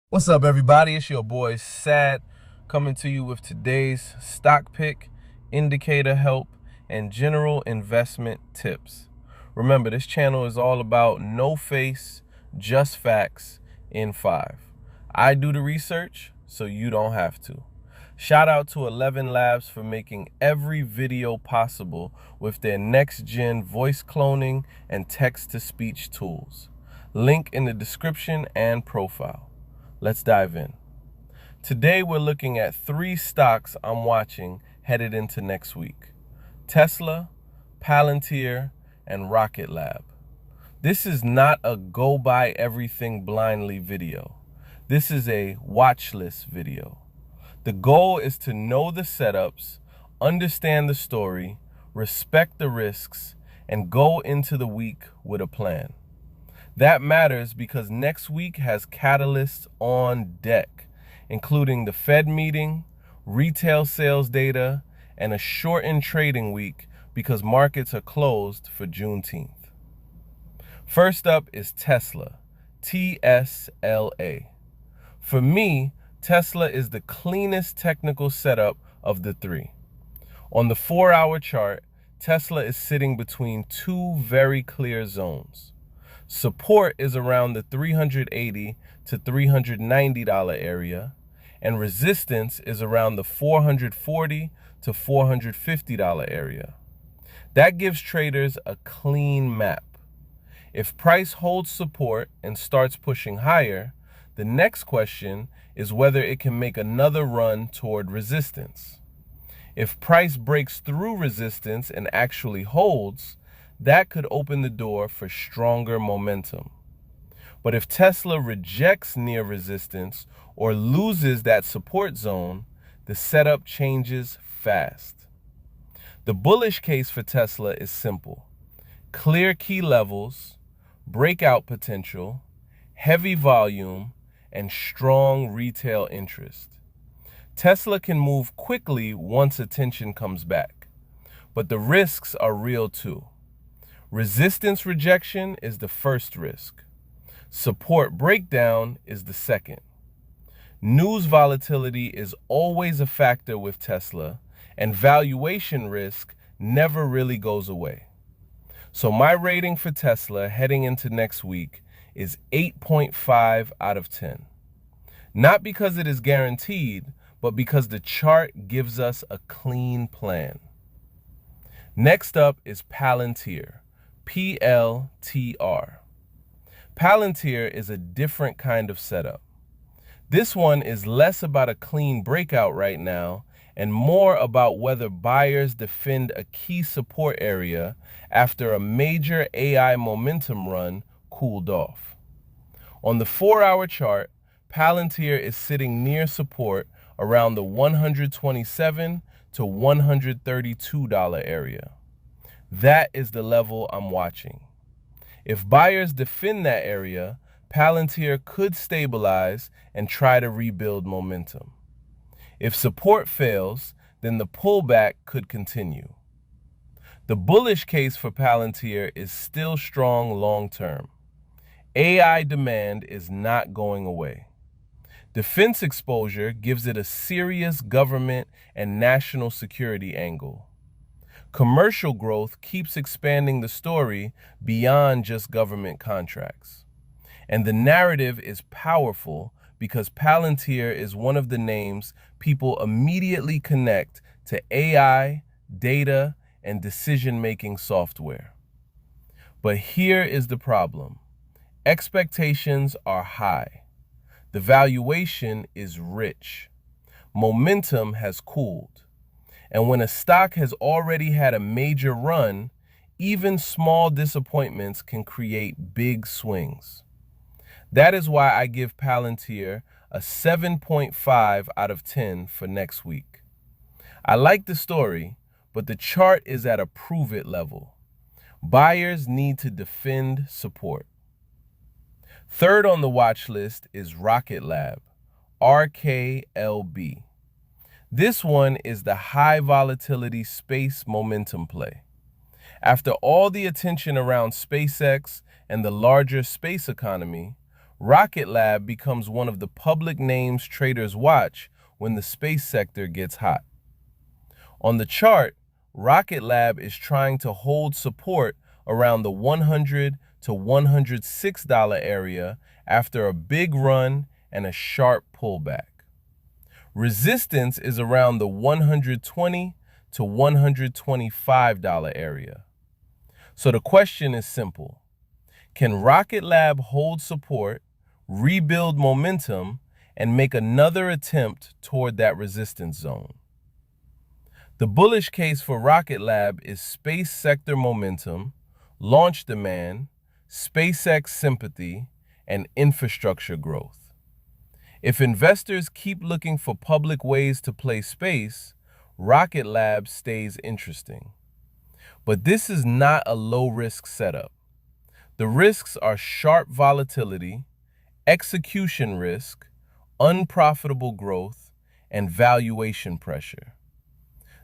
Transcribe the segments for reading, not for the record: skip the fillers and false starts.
What's up, everybody? It's your boy Sad coming to you with today's stock pick, indicator help, and general investment tips. Remember, this channel is all about no face, just facts in 5. I do the research, so you don't have to. Shout out to 11 Labs for making every video possible with their next-gen voice cloning and text-to-speech tools. Link in the description and profile. Let's dive in. Today we're looking at 3 stocks I'm watching headed into next week: Tesla, Palantir, and Rocket Lab. This is not a go buy everything blindly video. This is a watch list video. The goal is to know the setups, understand the story, respect the risks, and go into the week with a plan. That matters because next week has catalysts on deck, including the Fed meeting, retail sales data, and a shortened trading week because markets are closed for Juneteenth. First up is Tesla, TSLA. For me, Tesla is the cleanest technical setup of the 3. On the 4-hour chart, Tesla is sitting between 2 very clear zones. Support is around the $380 to $390 area, and resistance is around the $440 to $450 area. That gives traders a clean map. If price holds support and starts pushing higher, the next question is whether it can make another run toward resistance. If price breaks through resistance and actually holds, that could open the door for stronger momentum. But if Tesla rejects near resistance or loses that support zone, the setup changes fast. The bullish case for Tesla is simple: clear key levels, breakout potential, heavy volume, and strong retail interest. Tesla can move quickly once attention comes back, but the risks are real too. Resistance rejection is the first risk. Support breakdown is the second. News volatility is always a factor with Tesla, and valuation risk never really goes away. So my rating for Tesla heading into next week is 8.5 out of 10. Not because it is guaranteed, but because the chart gives us a clean plan. Next up is Palantir, PLTR. Palantir is a different kind of setup. This one is less about a clean breakout right now and more about whether buyers defend a key support area after a major AI momentum run cooled off. On the 4-hour chart, Palantir is sitting near support around the $127 to $132 area. That is the level I'm watching. If buyers defend that area, Palantir could stabilize and try to rebuild momentum. If support fails, then the pullback could continue. The bullish case for Palantir is still strong long term. AI demand is not going away. Defense exposure gives it a serious government and national security angle. Commercial growth keeps expanding the story beyond just government contracts. And the narrative is powerful because Palantir is one of the names people immediately connect to AI, data, and decision-making software. But here is the problem. Expectations are high. The valuation is rich. Momentum has cooled. And when a stock has already had a major run, even small disappointments can create big swings. That is why I give Palantir a 7.5 out of 10 for next week. I like the story, but the chart is at a prove it level. Buyers need to defend support. Third on the watch list is Rocket Lab, RKLB. This one is the high volatility space momentum play. After all the attention around SpaceX and the larger space economy, Rocket Lab becomes one of the public names traders watch when the space sector gets hot. On the chart, Rocket Lab is trying to hold support around the $100 to $106 area after a big run and a sharp pullback. Resistance is around the $120 to $125 area. So the question is simple. Can Rocket Lab hold support, rebuild momentum, and make another attempt toward that resistance zone? The bullish case for Rocket Lab is space sector momentum, launch demand, SpaceX sympathy, and infrastructure growth. If investors keep looking for public ways to play space, Rocket Lab stays interesting. But this is not a low-risk setup. The risks are sharp volatility, execution risk, unprofitable growth, and valuation pressure.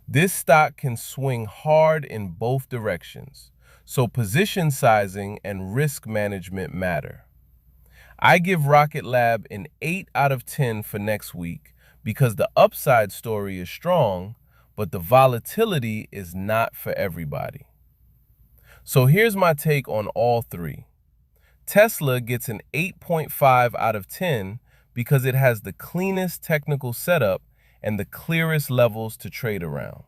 This stock can swing hard in both directions, so position sizing and risk management matter. I give Rocket Lab an 8 out of 10 for next week because the upside story is strong, but the volatility is not for everybody. So here's my take on all three. Tesla gets an 8.5 out of 10 because it has the cleanest technical setup and the clearest levels to trade around.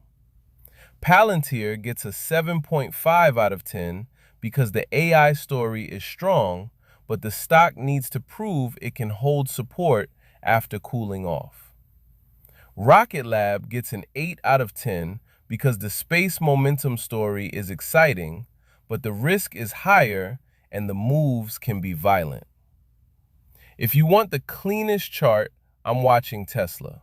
Palantir gets a 7.5 out of 10 because the AI story is strong, but the stock needs to prove it can hold support after cooling off. Rocket Lab gets an 8 out of 10 because the space momentum story is exciting, but the risk is higher and the moves can be violent. If you want the cleanest chart, I'm watching Tesla.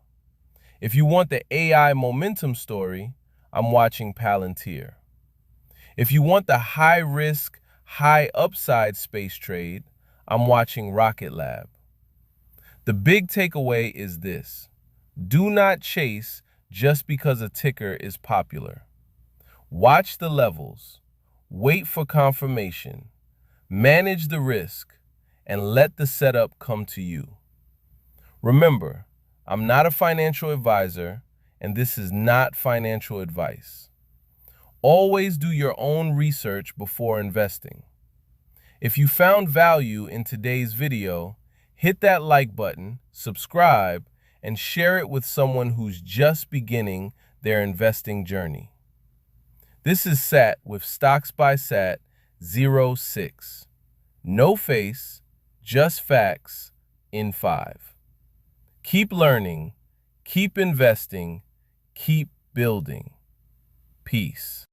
If you want the AI momentum story, I'm watching Palantir. If you want the high risk, high upside space trade, I'm watching Rocket Lab. The big takeaway is this: do not chase just because a ticker is popular. Watch the levels, wait for confirmation, manage the risk, and let the setup come to you. Remember, I'm not a financial advisor, and this is not financial advice. Always do your own research before investing. If you found value in today's video, hit that like button, subscribe, and share it with someone who's just beginning their investing journey. This is Sat with Stocks by Sat 06. No face, just facts in 5. Keep learning, keep investing, keep building. Peace.